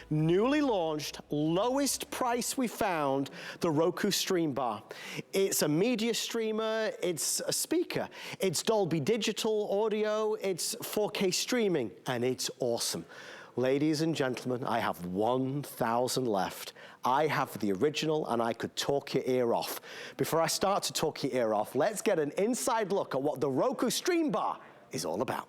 Newly launched, lowest price we found, the Roku Streambar. It's a media streamer, it's a speaker, it's Dolby Digital audio, it's 4K streaming, and it's awesome. Ladies and gentlemen, I have 1,000 left. I have the original and I could talk your ear off. Before I start to talk your ear off, let's get an inside look at what the Roku Streambar is all about.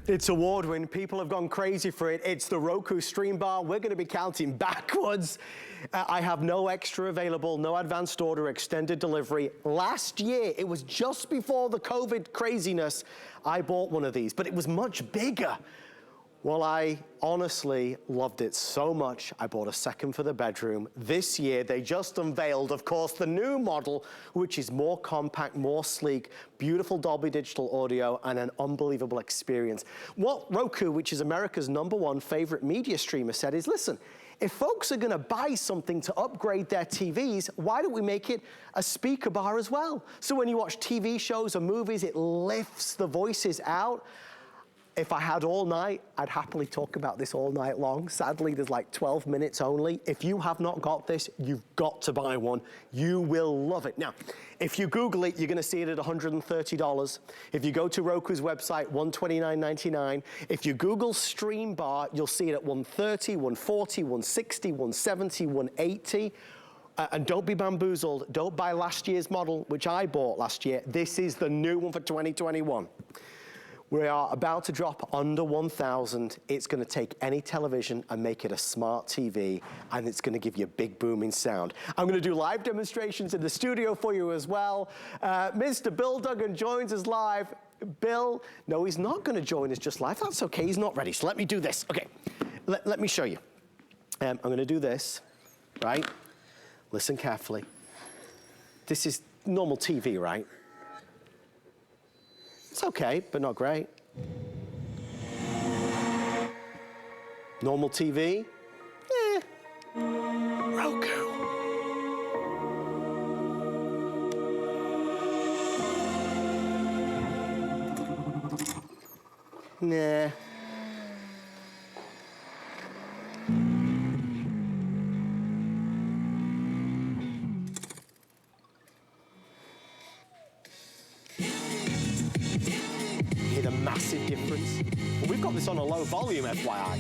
It's award-winning. People have gone crazy for it. It's the Roku Streambar. We're going to be counting backwards. I have no extra available, no advanced order, extended delivery. Last year, it was just before the COVID craziness, I bought one of these, but it was much bigger. Well, I honestly loved it so much, I bought a second for the bedroom. This year, they just unveiled, of course, the new model, which is more compact, more sleek, beautiful Dolby Digital audio, and an unbelievable experience. What Roku, which is America's #1 favorite media streamer, said is, listen, if folks are gonna buy something to upgrade their TVs, why don't we make it a speaker bar as well? So when you watch TV shows or movies, it lifts the voices out. If I had all night, I'd happily talk about this all night long. Sadly, there's like 12 minutes only. If you have not got this, you've got to buy one. You will love it. Now, if you Google it, you're gonna see it at $130. If you go to Roku's website, $129.99. If you Google Streambar, you'll see it at $130, $140, $160, $170, $180. And don't be bamboozled. Don't buy last year's model, which I bought last year. This is the new one for 2021. We are about to drop under 1,000. It's gonna take any television and make it a smart TV, and it's gonna give you a big booming sound. I'm gonna do live demonstrations in the studio for you as well. Mr. Bill Duggan joins us live. Bill, no, he's not gonna join us just live. That's okay, he's not ready, so let me do this. Okay, let me show you. I'm gonna do this, right? Listen carefully. This is normal TV, right? It's okay, but not great. Normal TV? Roku. Nah. A massive difference. Well, we've got this on a low volume, FYI.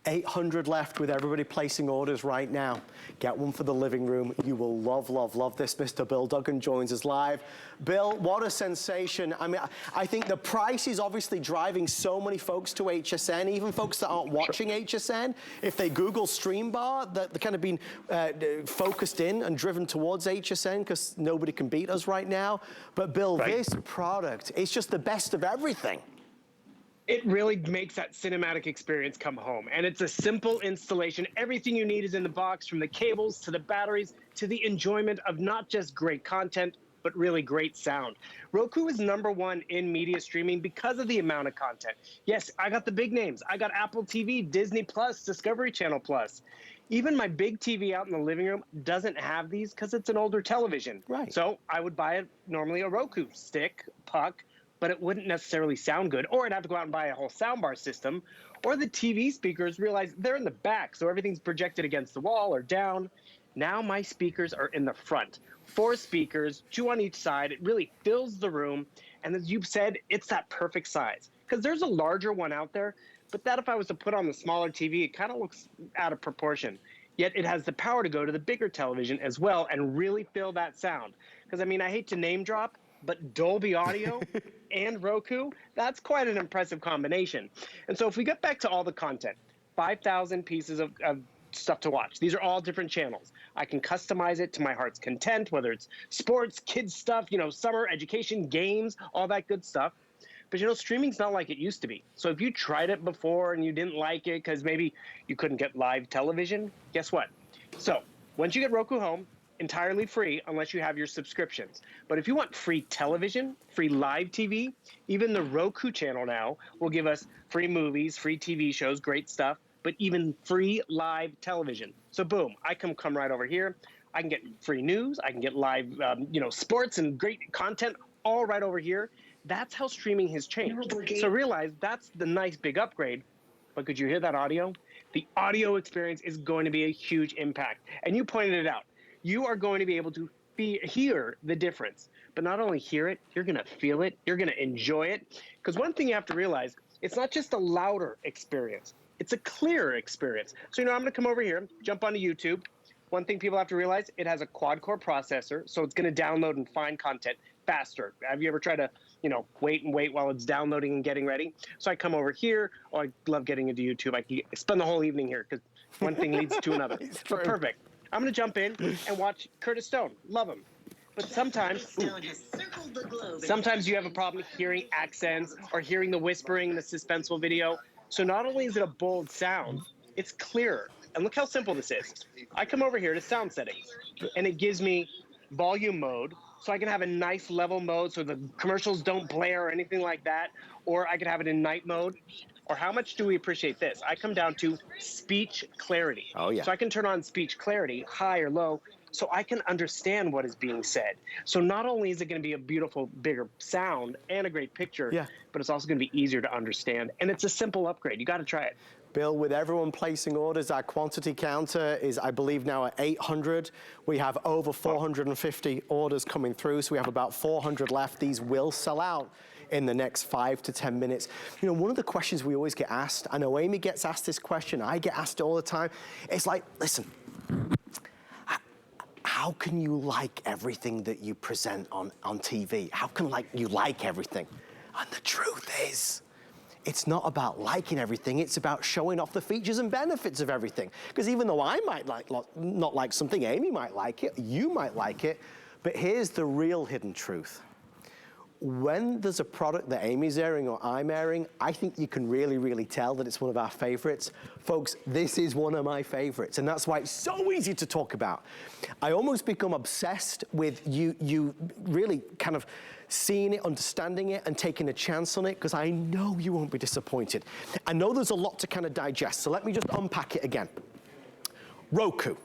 800 left with everybody placing orders right now. Get one for the living room. You will love, love, love this. Mr. Bill Duggan joins us live. Bill, what a sensation. I mean, I think the price is obviously driving so many folks to HSN, even folks that aren't watching HSN. If they Google Streambar, they're kind of being focused in and driven towards HSN because nobody can beat us right now. But Bill, this product, it's just the best of everything. It really makes that cinematic experience come home. And it's a simple installation. Everything you need is in the box, from the cables to the batteries to the enjoyment of not just great content, but really great sound. Roku is #1 in media streaming because of the amount of content. Yes, I got the big names. I got Apple TV, Disney Plus, Discovery Channel Plus. Even my big TV out in the living room doesn't have these because it's an older television. Right. So I would buy normally a Roku stick, puck, but it wouldn't necessarily sound good. Or I'd have to go out and buy a whole soundbar system. Or the TV speakers realize they're in the back, so everything's projected against the wall or down. Now my speakers are in the front. 4 speakers, 2 on each side. It really fills the room. And as you've said, it's that perfect size. Because there's a larger one out there, but that if I was to put on the smaller TV, it kind of looks out of proportion. Yet it has the power to go to the bigger television as well and really fill that sound. Because, I mean, I hate to name drop, but Dolby Audio and Roku, that's quite an impressive combination. And so if we get back to all the content, 5,000 pieces of stuff to watch. These are all different channels. I can customize it to my heart's content, whether it's sports, kids stuff, you know, summer, education, games, all that good stuff. But, you know, streaming's not like it used to be. So if you tried it before and you didn't like it because maybe you couldn't get live television, guess what? So once you get Roku Home, entirely free unless you have your subscriptions. But if you want free television, free live TV, even the Roku channel now will give us free movies, free TV shows, great stuff, but even free live television. So boom, I can come right over here. I can get free news. I can get live, you know, sports and great content all right over here. That's how streaming has changed. So realize that's the nice big upgrade. But could you hear that audio? The audio experience is going to be a huge impact. And you pointed it out. You are going to be able to hear the difference. But not only hear it, you're going to feel it. You're going to enjoy it. Because one thing you have to realize, it's not just a louder experience. It's a clearer experience. So, you know, I'm going to come over here, jump onto YouTube. One thing people have to realize, it has a quad-core processor, so it's going to download and find content faster. Have you ever tried to, you know, wait while it's downloading and getting ready? So I come over here. Oh, I love getting into YouTube. I can spend the whole evening here because one thing leads to another. But perfect. I'm going to jump in and watch Curtis Stone. Love him. But sometimes you have a problem hearing accents or hearing the whispering in the suspenseful video. So not only is it a bold sound, it's clearer. And look how simple this is. I come over here to sound settings, and it gives me volume mode, so I can have a nice level mode so the commercials don't blare or anything like that, or I could have it in night mode. Or how much do we appreciate this? I come down to speech clarity. Oh, yeah. So I can turn on speech clarity, high or low, so I can understand what is being said. So not only is it going to be a beautiful, bigger sound and a great picture, but it's also going to be easier to understand. And it's a simple upgrade. You got to try it. Bill, with everyone placing orders, our quantity counter is, I believe, now at 800. We have over 450 orders coming through, so we have about 400 left. These will sell out in the next 5 to 10 minutes. You know, one of the questions we always get asked, I know Amy gets asked this question, I get asked it all the time. It's like, listen, how can you like everything that you present on TV? How can you like everything? And the truth is, it's not about liking everything, it's about showing off the features and benefits of everything. Because even though I might not like something, Amy might like it, you might like it, but here's the real hidden truth. When there's a product that Amy's airing or I'm airing, I think you can really, really tell that it's one of our favorites. Folks, this is one of my favorites, and that's why it's so easy to talk about. I almost become obsessed with you really kind of seeing it, understanding it, and taking a chance on it, because I know you won't be disappointed. I know there's a lot to kind of digest, so let me just unpack it again. Roku.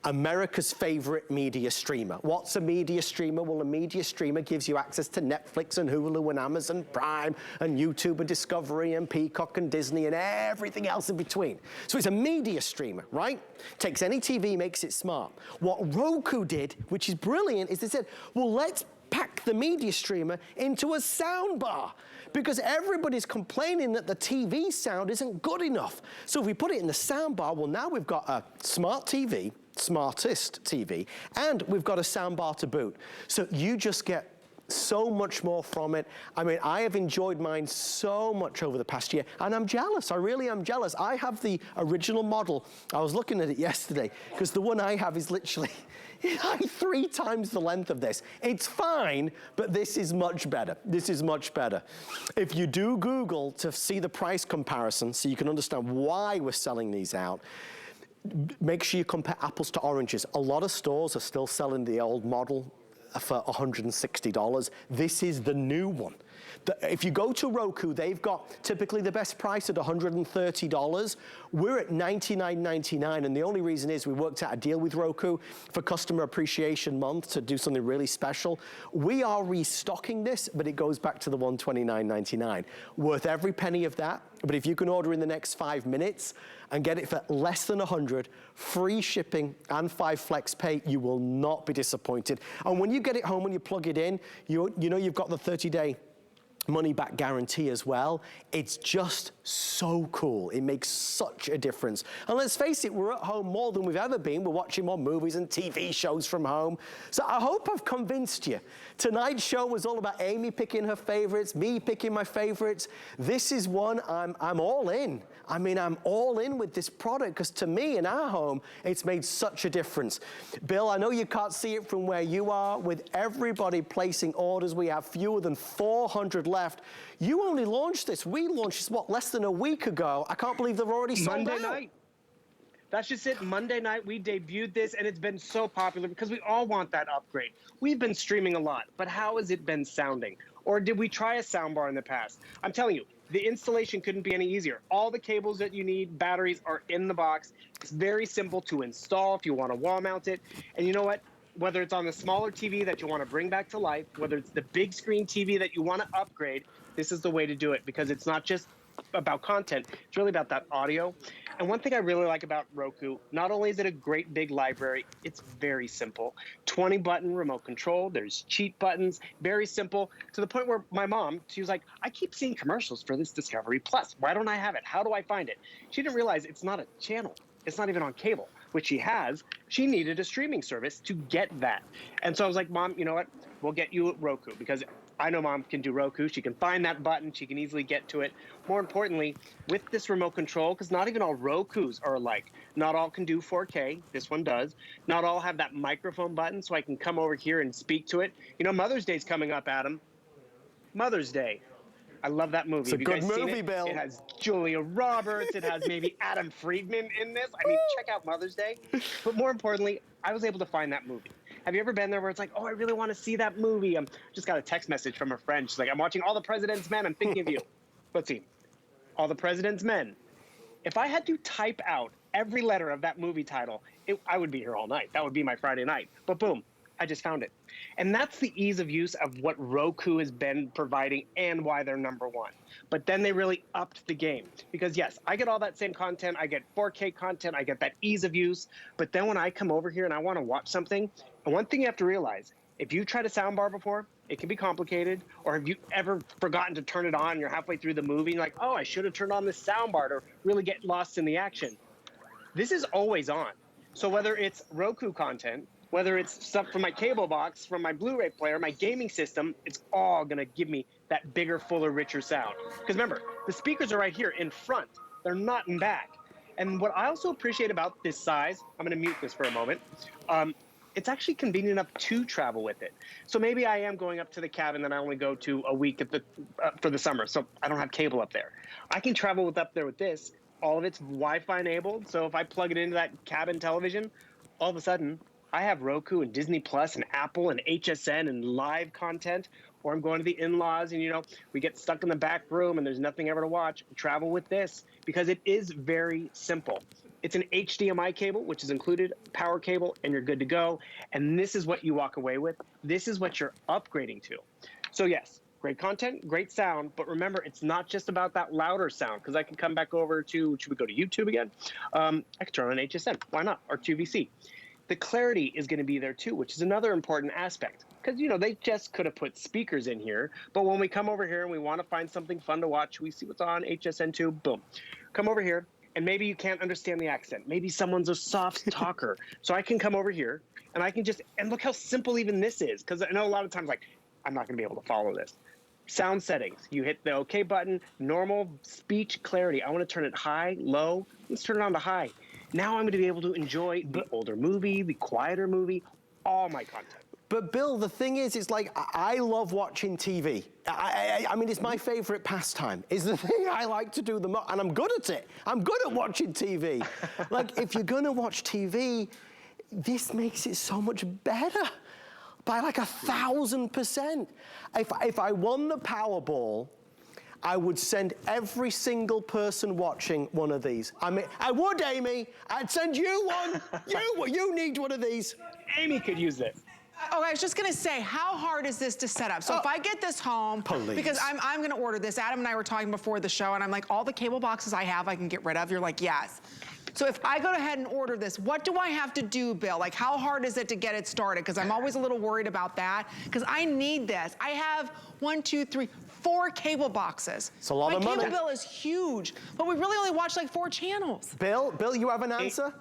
America's favorite media streamer. What's a media streamer? Well, a media streamer gives you access to Netflix and Hulu and Amazon Prime and YouTube and Discovery and Peacock and Disney and everything else in between. So it's a media streamer, right? Takes any TV, makes it smart. What Roku did, which is brilliant, is they said, well, let's pack the media streamer into a sound bar, because everybody's complaining that the TV sound isn't good enough. So if we put it in the sound bar, well, now we've got a smart TV, smartest TV, and we've got a sound bar to boot. So you just get so much more from it. I mean, I have enjoyed mine so much over the past year, and I'm jealous. I really am jealous. I have the original model. I was looking at it yesterday, because the one I have is literally like 3 times the length of this. It's fine, but this is much better. This is much better. If you do Google to see the price comparison, so you can understand why we're selling these out, make sure you compare apples to oranges. A lot of stores are still selling the old model for $160. This is the new one. If you go to Roku, they've got typically the best price at $130. We're at $99.99, and the only reason is we worked out a deal with Roku for Customer Appreciation Month to do something really special. We are restocking this, but it goes back to the $129.99. Worth every penny of that, but if you can order in the next 5 minutes and get it for less than $100, free shipping and 5 flex pay, you will not be disappointed. And when you get it home, when you plug it in, you know you've got the 30-day money-back guarantee as well. It's just so cool. It makes such a difference. And let's face it, we're at home more than we've ever been. We're watching more movies and TV shows from home. So I hope I've convinced you. Tonight's show was all about Amy picking her favorites, me picking my favorites. This is one I'm all in. I mean, I'm all in with this product because to me, in our home, it's made such a difference. Bill, I know you can't see it from where you are. With everybody placing orders, we have fewer than 400 left. You only launched this. We launched this, what, less than a week ago. I can't believe they're already sold out. Monday night. That's just it. Monday night, we debuted this, and it's been so popular because we all want that upgrade. We've been streaming a lot, but how has it been sounding? Or did we try a soundbar in the past? I'm telling you, the installation couldn't be any easier. All the cables that you need, batteries are in the box. It's very simple to install if you want to wall mount it. And you know what? Whether it's on the smaller TV that you want to bring back to life, whether it's the big screen TV that you want to upgrade, this is the way to do it because it's not just about content, it's really about that audio. And one thing I really like about Roku, not only is it a great big library, it's very simple. 20-button remote control, there's cheat buttons, very simple, to the point where my mom, she was like, I keep seeing commercials for this Discovery Plus. Why don't I have it? How do I find it? She didn't realize it's not a channel. It's not even on cable, which she has. She needed a streaming service to get that. And so I was like, Mom, you know what? We'll get you Roku because I know Mom can do Roku. She can find that button. She can easily get to it. More importantly, with this remote control, because not even all Rokus are alike. Not all can do 4K. This one does. Not all have that microphone button, so I can come over here and speak to it. You know, Mother's Day's coming up, Adam. Mother's Day. I love that movie. It's a good movie, Bill. It has Julia Roberts. It has maybe Adam Friedman in this. I mean, check out Mother's Day. But more importantly, I was able to find that movie. Have you ever been there where it's like, oh, I really want to see that movie? Just got a text message from a friend. She's like, I'm watching All the President's Men. I'm thinking of you. Let's see. All the President's Men. If I had to type out every letter of that movie title, I would be here all night. That would be my Friday night. But boom, I just found it. And that's the ease of use of what Roku has been providing and why they're #1. But then they really upped the game because yes, I get all that same content. I get 4K content. I get that ease of use. But then when I come over here and I want to watch something, and one thing you have to realize, if you tried a soundbar before, it can be complicated. Or have you ever forgotten to turn it on? You're halfway through the movie and you're like, oh, I should have turned on this soundbar to really get lost in the action. This is always on. So whether it's Roku content, whether it's stuff from my cable box, from my Blu-ray player, my gaming system, it's all going to give me that bigger, fuller, richer sound. Because remember, the speakers are right here in front. They're not in back. And what I also appreciate about this size, I'm going to mute this for a moment, it's actually convenient enough to travel with it. So maybe I am going up to the cabin that I only go to a week at for the summer, so I don't have cable up there. I can travel up there with this. All of it's Wi-Fi enabled, so if I plug it into that cabin television, all of a sudden, I have Roku and Disney Plus and Apple and HSN and live content, or I'm going to the in-laws and, you know, we get stuck in the back room and there's nothing ever to watch. Travel with this because it is very simple. It's an HDMI cable, which is included, power cable, and you're good to go. And this is what you walk away with. This is what you're upgrading to. So yes, great content, great sound, but remember, it's not just about that louder sound because I can come back over to, should we go to YouTube again? I can turn on HSN, why not, or QVC. The clarity is going to be there too, which is another important aspect because, you know, they just could have put speakers in here. But when we come over here and we want to find something fun to watch, we see what's on HSN2, boom. Come over here and maybe you can't understand the accent. Maybe someone's a soft talker. So I can come over here and I can just, and look how simple even this is. Because I know a lot of times, like, I'm not going to be able to follow this. Sound settings. You hit the OK button, normal speech clarity. I want to turn it high, low. Let's turn it on to high. Now I'm going to be able to enjoy the older movie, the quieter movie, all my content. But Bill, the thing is, it's like, I love watching TV. I mean, it's my favorite pastime. It's the thing I like to do the most, and I'm good at it. I'm good at watching TV. Like, if you're gonna watch TV, this makes it so much better. by like 1,000%. If I won the Powerball, I would send every single person watching one of these. I mean, I would, Amy. I'd send you one. You need one of these. Amy could use this. Oh, I was just gonna say, how hard is this to set up? So if I get this home, because I'm gonna order this, Adam and I were talking before the show, and I'm like, all the cable boxes I have, I can get rid of. You're like, yes. So if I go ahead and order this, what do I have to do, Bill? Like, how hard is it to get it started? Because I'm always a little worried about that, because I need this. I have 4 cable boxes. It's a lot of money. My cable bill is huge, but we really only watch like 4 channels. Bill, you have an answer?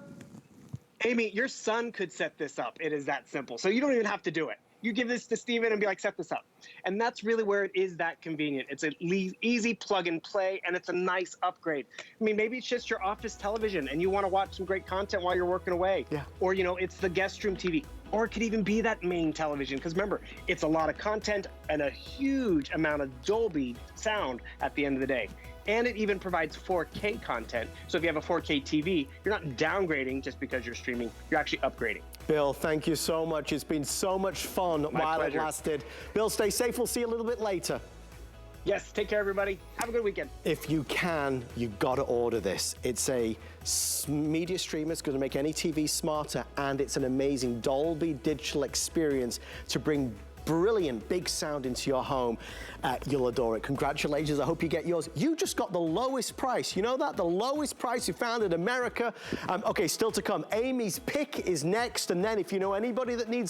Amy, your son could set this up. It is that simple. So you don't even have to do it. You give this to Steven and be like, set this up. And that's really where it is that convenient. It's an easy plug and play, and it's a nice upgrade. I mean, maybe it's just your office television and you want to watch some great content while you're working away. Yeah. Or, you know, it's the guest room TV. Or it could even be that main television, because remember, it's a lot of content and a huge amount of Dolby sound at the end of the day. And it even provides 4K content. So if you have a 4K TV, you're not downgrading just because you're streaming, you're actually upgrading. Bill, thank you so much. It's been so much fun while it lasted. Bill, stay safe. We'll see you a little bit later. Yes, take care, everybody. Have a good weekend. If you can, you gotta order this. It's a media streamer. It's gonna make any TV smarter, and it's an amazing Dolby digital experience to bring brilliant big sound into your home. You'll adore it. Congratulations. I hope you get yours. You just got the lowest price. You know that? The lowest price you found in America. Okay, still to come. Amy's pick is next, and then if you know anybody that needs